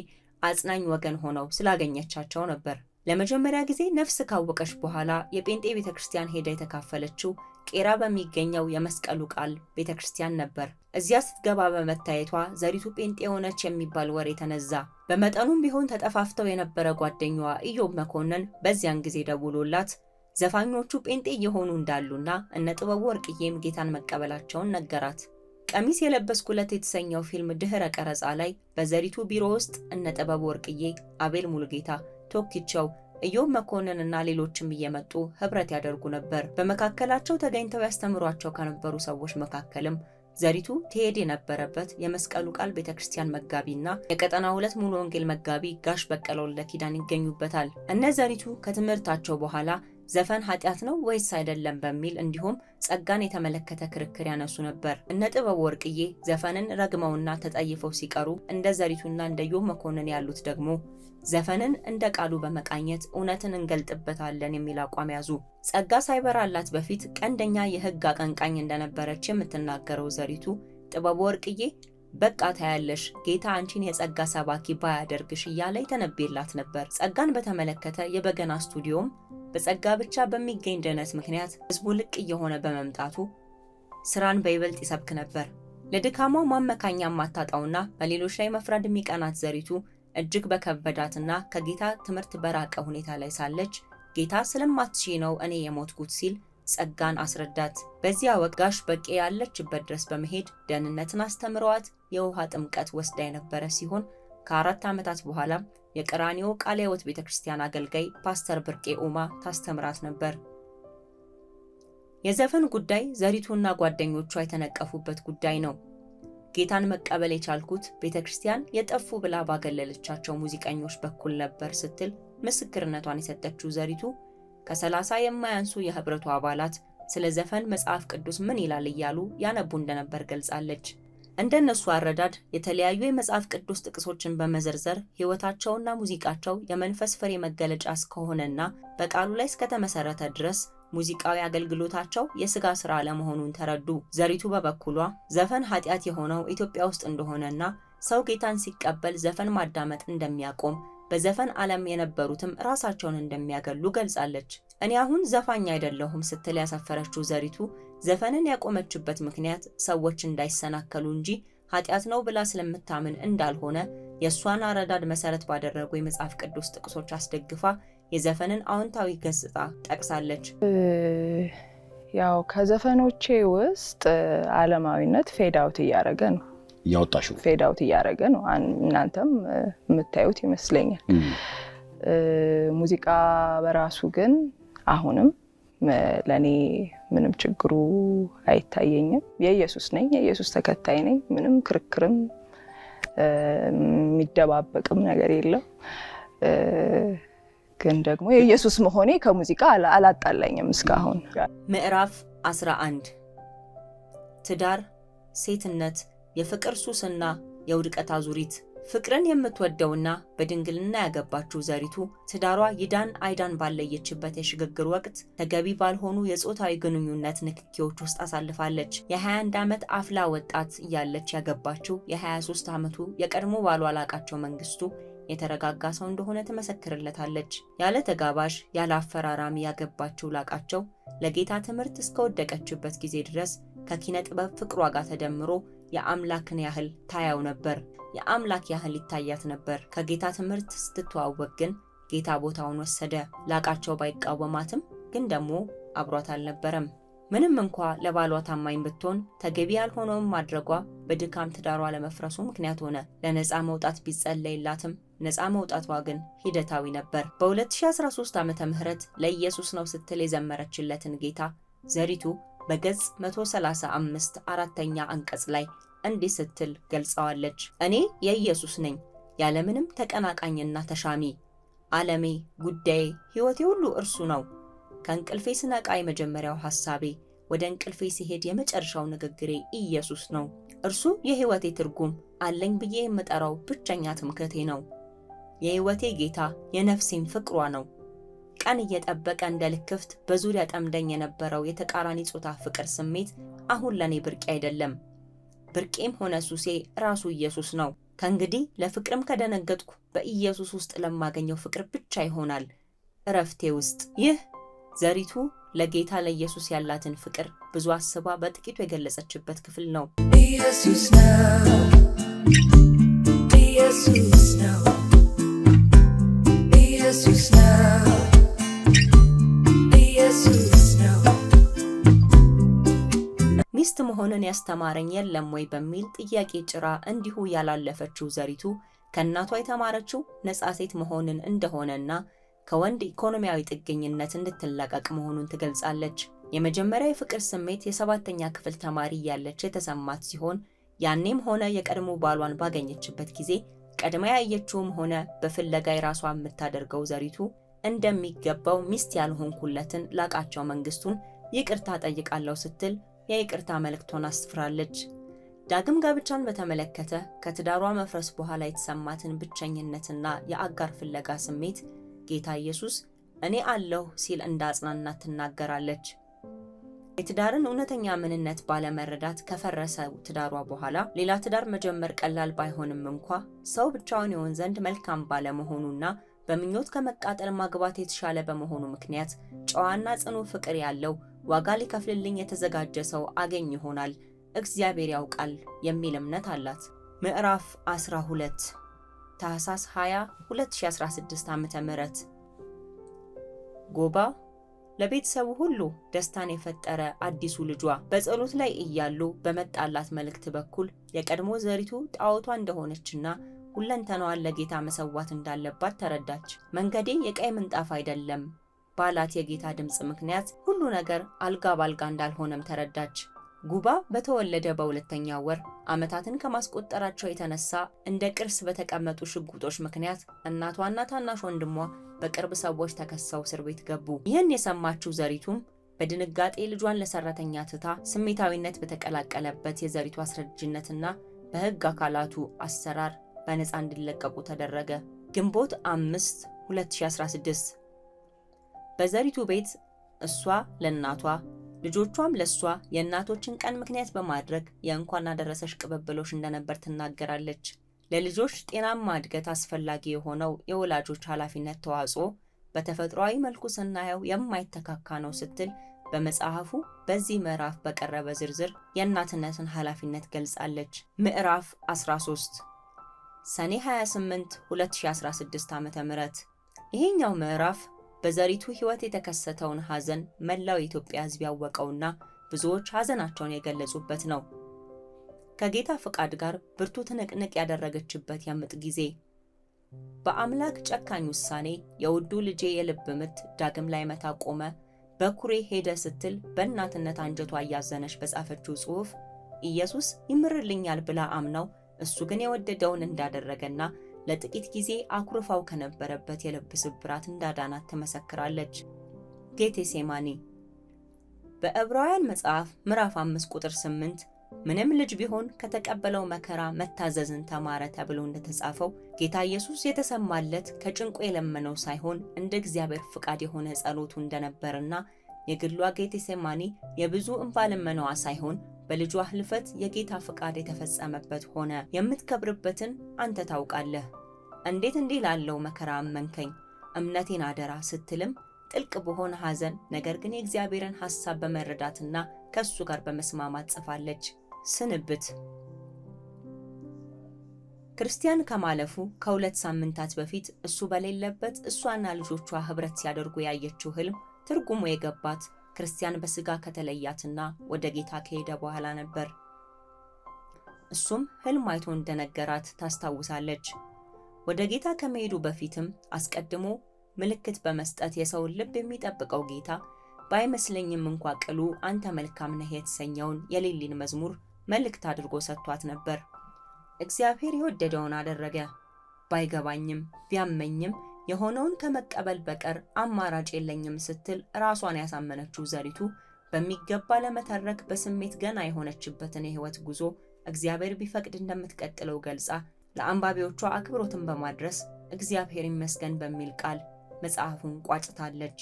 አጽናኝ ወገን ሆነው ስላገኘቻቸው ነበር። ለመጀመሪያ ጊዜ ነፍስ ካወቀች በኋላ የጴንጤ ቤተክርስቲያን ሄዳ የተካፈለችው ቄራ በሚገኘው የመስቀሉ ቃል ቤተክርስቲያን ነበር። እዚያ ስትገባ በመታየቷ ዘሪቱ ጴንጤ ሆነች የሚባል ወሬ ተነዛ። በመጠኑም ቢሆን ተጠፋፍተው የነበረ ጓደኛዋ ኢዮብ መኮንን በዚያን ጊዜ ደውሎላት ዘፋኞቹ ጴንጤ እየሆኑ እንዳሉና እነ ጥበቡ ወርቅዬም ጌታን መቀበላቸውን ነገራት። ቀሚስ የለበስኩለት የተሰኘው ፊልም ድህረ ቀረጻ ላይ በዘሪቱ ቢሮ ውስጥ እነ ጥበቡ ወርቅዬ፣ አቤል ሙሉጌታ፣ ቶኪቻው፣ ኢዮብ መኮንንና ሌሎችም እየመጡ ህብረት ያደርጉ ነበር። በመካከላቸው ተገኝተው ያስተምሯቸው ከነበሩ ሰዎች መካከልም ዘሪቱ ትሄድ የነበረበት የመስቀሉ ቃል ቤተክርስቲያን መጋቢና የቀጠና 2 ሙሉ ወንጌል መጋቢ ጋሽ በቀለ ወልደ ኪዳን ይገኙበታል። እነ ዘሪቱ ከትምህርታቸው በኋላ ዘፈን ኃጢአት ነው ወይስ አይደለም በሚል እንዲሁም ጸጋን የተመለከተ ክርክር ያነሱ ነበር። እነ ጥበብ ወርቅዬ ዘፈንን ረግመውና ተጠይፈው ሲቀሩ፣ እንደ ዘሪቱና እንደ ኢዮብ መኮንን ያሉት ደግሞ ዘፈንን እንደ ቃሉ በመቃኘት እውነትን እንገልጥበታለን የሚል አቋም ያዙ። ጸጋ ሳይበራላት በፊት ቀንደኛ የህግ አቀንቃኝ እንደነበረች የምትናገረው ዘሪቱ ጥበብ ወርቅዬ በቃ ታያለሽ ጌታ አንቺን የጸጋ ሰባኪ ባያደርግሽ እያለ ተነብየላት ነበር። ጸጋን በተመለከተ የበገና ስቱዲዮም በጸጋ ብቻ በሚገኝ ድነት ምክንያት ህዝቡ ልቅ እየሆነ በመምጣቱ ስራን በይበልጥ ይሰብክ ነበር። ለድካሟ ማመካኛ ማታጣውና በሌሎች ላይ መፍረድ የሚቀናት ዘሪቱ እጅግ በከበዳትና ከጌታ ትምህርት በራቀ ሁኔታ ላይ ሳለች ጌታ ስለማትሺ ነው እኔ የሞትኩት ሲል ጸጋን አስረዳት። በዚያ ወቅት ጋሽ በቄ ያለችበት ድረስ በመሄድ ደህንነትን አስተምረዋት የውሃ ጥምቀት ወስዳ የነበረ ሲሆን ከ4 ዓመታት በኋላ የቀራኒዮ ቃለ ሕይወት ቤተክርስቲያን አገልጋይ ፓስተር ብርቄ ኡማ ታስተምራት ነበር። የዘፈን ጉዳይ ዘሪቱና ጓደኞቿ የተነቀፉበት ጉዳይ ነው። ጌታን መቀበል የቻልኩት ቤተክርስቲያን የጠፉ ብላ ባገለለቻቸው ሙዚቀኞች በኩል ነበር ስትል ምስክርነቷን የሰጠችው ዘሪቱ ከ30 የማያንሱ የህብረቱ አባላት ስለ ዘፈን መጽሐፍ ቅዱስ ምን ይላል እያሉ ያነቡ እንደነበር ገልጻለች። እንደነሱ አረዳድ የተለያዩ የመጽሐፍ ቅዱስ ጥቅሶችን በመዘርዘር ህይወታቸውና ሙዚቃቸው የመንፈስ ፍሬ መገለጫ እስከሆነና በቃሉ ላይ እስከተመሰረተ ድረስ ሙዚቃዊ አገልግሎታቸው የስጋ ስራ ለመሆኑን ተረዱ። ዘሪቱ በበኩሏ ዘፈን ኃጢአት የሆነው ኢትዮጵያ ውስጥ እንደሆነና ሰው ጌታን ሲቀበል ዘፈን ማዳመጥ እንደሚያቆም በዘፈን ዓለም የነበሩትም ራሳቸውን እንደሚያገሉ ገልጻለች። እኔ አሁን ዘፋኝ አይደለሁም ስትል ያሳፈረችው ዘሪቱ ዘፈንን ያቆመችበት ምክንያት ሰዎች እንዳይሰናከሉ እንጂ ኃጢአት ነው ብላ ስለምታምን እንዳልሆነ የሷን አረዳድ መሰረት ባደረጉ የመጽሐፍ ቅዱስ ጥቅሶች አስደግፋ የዘፈንን አዎንታዊ ገጽታ ጠቅሳለች። ያው ከዘፈኖቼ ውስጥ ዓለማዊነት ፌድ አውት እያደረገ ነው ያወጣሽው ፌድ አውት እያደረገ ነው። እናንተም የምታዩት ይመስለኛል። ሙዚቃ በራሱ ግን አሁንም ለኔ ምንም ችግሩ አይታየኝም። የኢየሱስ ነኝ፣ የኢየሱስ ተከታይ ነኝ። ምንም ክርክርም የሚደባበቅም ነገር የለም። ግን ደግሞ የኢየሱስ መሆኔ ከሙዚቃ አላጣላኝም እስካሁን። ምዕራፍ 11 ትዳር፣ ሴትነት፣ የፍቅር ሱስና የውድቀት አዙሪት። ፍቅርን የምትወደውና በድንግልና ያገባችው ዘሪቱ ትዳሯ ይዳን አይዳን ባለየችበት የሽግግር ወቅት ተገቢ ባልሆኑ የጾታዊ ግንኙነት ንክኪዎች ውስጥ አሳልፋለች። የ21 ዓመት አፍላ ወጣት እያለች ያገባችው የ23 ዓመቱ የቀድሞ ባሏ ላቃቸው መንግስቱ የተረጋጋ ሰው እንደሆነ ትመሰክርለታለች። ያለ ተጋባዥ ያለ አፈራራሚ ያገባችው ላቃቸው ለጌታ ትምህርት እስከወደቀችበት ጊዜ ድረስ ከኪነ ጥበብ ፍቅሯ ጋር ተደምሮ የአምላክን ያህል ታያው ነበር። የአምላክ ያህል ይታያት ነበር። ከጌታ ትምህርት ስትተዋወቅ ግን ጌታ ቦታውን ወሰደ። ላቃቸው ባይቃወማትም ግን ደግሞ አብሯት አልነበረም። ምንም እንኳ ለባሏ ታማኝ ብትሆን ተገቢ ያልሆነውን ማድረጓ በድካም ትዳሯ ለመፍረሱ ምክንያት ሆነ። ለነፃ መውጣት ቢጸለይላትም ነፃ መውጣቷ ግን ሂደታዊ ነበር። በ2013 ዓመተ ምህረት ለኢየሱስ ነው ስትል የዘመረችለትን ጌታ ዘሪቱ በገጽ 135 አራተኛ አንቀጽ ላይ እንዲህ ስትል ገልጸዋለች። እኔ የኢየሱስ ነኝ፣ ያለምንም ተቀናቃኝና ተሻሚ። ዓለሜ፣ ጉዳዬ፣ ሕይወቴ ሁሉ እርሱ ነው። ከእንቅልፌ ስነቃ የመጀመሪያው ሐሳቤ፣ ወደ እንቅልፌ ሲሄድ የመጨረሻው ንግግሬ ኢየሱስ ነው። እርሱ የሕይወቴ ትርጉም፣ አለኝ ብዬ የምጠራው ብቸኛ ትምክህቴ ነው። የሕይወቴ ጌታ፣ የነፍሴም ፍቅሯ ነው። ቀን እየጠበቀ እንደ ልክፍት በዙሪያ ጠምደኝ የነበረው የተቃራኒ ጾታ ፍቅር ስሜት አሁን ለኔ ብርቄ አይደለም። ብርቄም ሆነ ሱሴ ራሱ ኢየሱስ ነው። ከእንግዲህ ለፍቅርም ከደነገጥኩ በኢየሱስ ውስጥ ለማገኘው ፍቅር ብቻ ይሆናል እረፍቴ ውስጥ። ይህ ዘሪቱ ለጌታ ለኢየሱስ ያላትን ፍቅር ብዙ አስባ በጥቂቱ የገለጸችበት ክፍል ነው። ኢየሱስ ነው፣ ኢየሱስ ነው፣ ኢየሱስ ነው፣ ኢየሱስ ነው። ሚስት መሆንን ያስተማረኝ የለም ወይ በሚል ጥያቄ ጭራ እንዲሁ ያላለፈችው ዘሪቱ ከእናቷ የተማረችው ነፃ ሴት መሆንን እንደሆነና ከወንድ ኢኮኖሚያዊ ጥገኝነት እንድትላቀቅ መሆኑን ትገልጻለች። የመጀመሪያ የፍቅር ስሜት የ7ኛ ክፍል ተማሪ ያለች የተሰማት ሲሆን ያኔም ሆነ የቀድሞ ባሏን ባገኘችበት ጊዜ ቀድማ ያየችውም ሆነ በፍለጋ የራሷ የምታደርገው ዘሪቱ እንደሚገባው ሚስት ያልሆንኩለትን ላቃቸው መንግስቱን ይቅርታ ጠይቃለሁ ስትል የይቅርታ መልእክቷን አስፍራለች። ዳግም ጋብቻን በተመለከተ ከትዳሯ መፍረስ በኋላ የተሰማትን ብቸኝነትና የአጋር ፍለጋ ስሜት ጌታ ኢየሱስ እኔ አለሁ ሲል እንዳጽናናት ትናገራለች። የትዳርን እውነተኛ ምንነት ባለመረዳት ከፈረሰው ትዳሯ በኋላ ሌላ ትዳር መጀመር ቀላል ባይሆንም እንኳ ሰው ብቻውን ይሆን ዘንድ መልካም ባለመሆኑና በምኞት ከመቃጠል ማግባት የተሻለ በመሆኑ ምክንያት ጨዋና ጽኑ ፍቅር ያለው ዋጋ ሊከፍልልኝ የተዘጋጀ ሰው አገኝ ይሆናል፣ እግዚአብሔር ያውቃል የሚል እምነት አላት። ምዕራፍ 12 ታህሳስ 20 2016 ዓ.ም ጎባ ለቤተሰቡ ሁሉ ደስታን የፈጠረ አዲሱ ልጇ በጸሎት ላይ እያሉ በመጣላት መልእክት በኩል የቀድሞ ዘሪቱ ጣዖቷ እንደሆነችና ሁለንተናዋን ለጌታ መሰዋት እንዳለባት ተረዳች። መንገዴ የቀይ ምንጣፍ አይደለም ባላት የጌታ ድምጽ ምክንያት ሁሉ ነገር አልጋ ባልጋ እንዳልሆነም ተረዳች። ጉባ በተወለደ በሁለተኛው ወር ዓመታትን ከማስቆጠራቸው የተነሳ እንደ ቅርስ በተቀመጡ ሽጉጦች ምክንያት እናቷና ታናሽ ወንድሟ በቅርብ ሰዎች ተከሰው እስር ቤት ገቡ። ይህን የሰማችው ዘሪቱም በድንጋጤ ልጇን ለሰራተኛ ትታ ስሜታዊነት በተቀላቀለበት የዘሪቱ አስረጅነትና በሕግ አካላቱ አሰራር በነፃ እንዲለቀቁ ተደረገ። ግንቦት 5 2016 በዘሪቱ ቤት እሷ ለእናቷ ልጆቿም ለሷ የእናቶችን ቀን ምክንያት በማድረግ የእንኳን አደረሰሽ ቅብብሎሽ እንደነበር ትናገራለች። ለልጆች ጤናማ እድገት አስፈላጊ የሆነው የወላጆች ኃላፊነት ተዋጽኦ በተፈጥሯዊ መልኩ ስናየው የማይተካካ ነው ስትል በመጽሐፉ በዚህ ምዕራፍ በቀረበ ዝርዝር የእናትነትን ኃላፊነት ገልጻለች። ምዕራፍ 13 ሰኔ 28 2016 ዓ.ም። ይሄኛው ምዕራፍ በዘሪቱ ሕይወት የተከሰተውን ሐዘን መላው የኢትዮጵያ ሕዝብ ያወቀውና ብዙዎች ሐዘናቸውን የገለጹበት ነው። ከጌታ ፍቃድ ጋር ብርቱ ትንቅንቅ ያደረገችበት የምጥ ጊዜ፣ በአምላክ ጨካኝ ውሳኔ የውዱ ልጄ የልብ ምት ዳግም ላይ መታ ቆመ፣ በኩሬ ሄደ ስትል በእናትነት አንጀቷ እያዘነች በጻፈችው ጽሑፍ ኢየሱስ ይምርልኛል ብላ አምናው እሱ ግን የወደደውን እንዳደረገና ለጥቂት ጊዜ አኩርፋው ከነበረበት የልብ ስብራት እንዳዳናት ትመሰክራለች። ጌቴሴማኒ በዕብራውያን መጽሐፍ ምዕራፍ 5 ቁጥር 8 ምንም ልጅ ቢሆን ከተቀበለው መከራ መታዘዝን ተማረ ተብሎ እንደተጻፈው ጌታ ኢየሱስ የተሰማለት ከጭንቁ የለመነው ሳይሆን እንደ እግዚአብሔር ፍቃድ የሆነ ጸሎቱ እንደነበርና የግሏ ጌቴሴማኒ የብዙ እንባ ልመናዋ ሳይሆን በልጇ ህልፈት የጌታ ፍቃድ የተፈጸመበት ሆነ። የምትከብርበትን አንተ ታውቃለህ። እንዴት እንዲህ ላለው መከራ አመንከኝ፣ እምነቴን አደራ ስትልም ጥልቅ በሆነ ሐዘን ነገር ግን የእግዚአብሔርን ሐሳብ በመረዳትና ከሱ ጋር በመስማማት ጽፋለች። ስንብት ክርስቲያን ከማለፉ ከ2 ሳምንታት በፊት እሱ በሌለበት እሷና ልጆቿ ህብረት ሲያደርጉ ያየችው ህልም ትርጉሙ የገባት ክርስቲያን በስጋ ከተለያትና ወደ ጌታ ከሄደ በኋላ ነበር። እሱም ህልም አይቶ እንደነገራት ታስታውሳለች። ወደ ጌታ ከመሄዱ በፊትም አስቀድሞ ምልክት በመስጠት የሰውን ልብ የሚጠብቀው ጌታ ባይመስለኝም እንኳ ቅሉ አንተ መልካም ነህ የተሰኘውን የሌሊን መዝሙር መልእክት አድርጎ ሰጥቷት ነበር። እግዚአብሔር የወደደውን አደረገ። ባይገባኝም ቢያመኝም የሆነውን ከመቀበል በቀር አማራጭ የለኝም ስትል ራሷን ያሳመነችው ዘሪቱ በሚገባ ለመተረክ በስሜት ገና የሆነችበትን የህይወት ጉዞ እግዚአብሔር ቢፈቅድ እንደምትቀጥለው ገልጻ ለአንባቢዎቿ አክብሮትን በማድረስ እግዚአብሔር ይመስገን በሚል ቃል መጽሐፉን ቋጭታለች።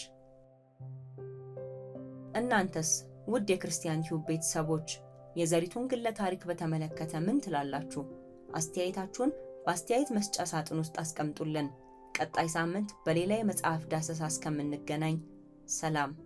እናንተስ ውድ የክርስቲያን ቲዩብ ቤተሰቦች የዘሪቱን ግለ ታሪክ በተመለከተ ምን ትላላችሁ? አስተያየታችሁን በአስተያየት መስጫ ሳጥን ውስጥ አስቀምጡልን። ቀጣይ ሳምንት በሌላ የመጽሐፍ ዳሰሳ እስከምንገናኝ ሰላም።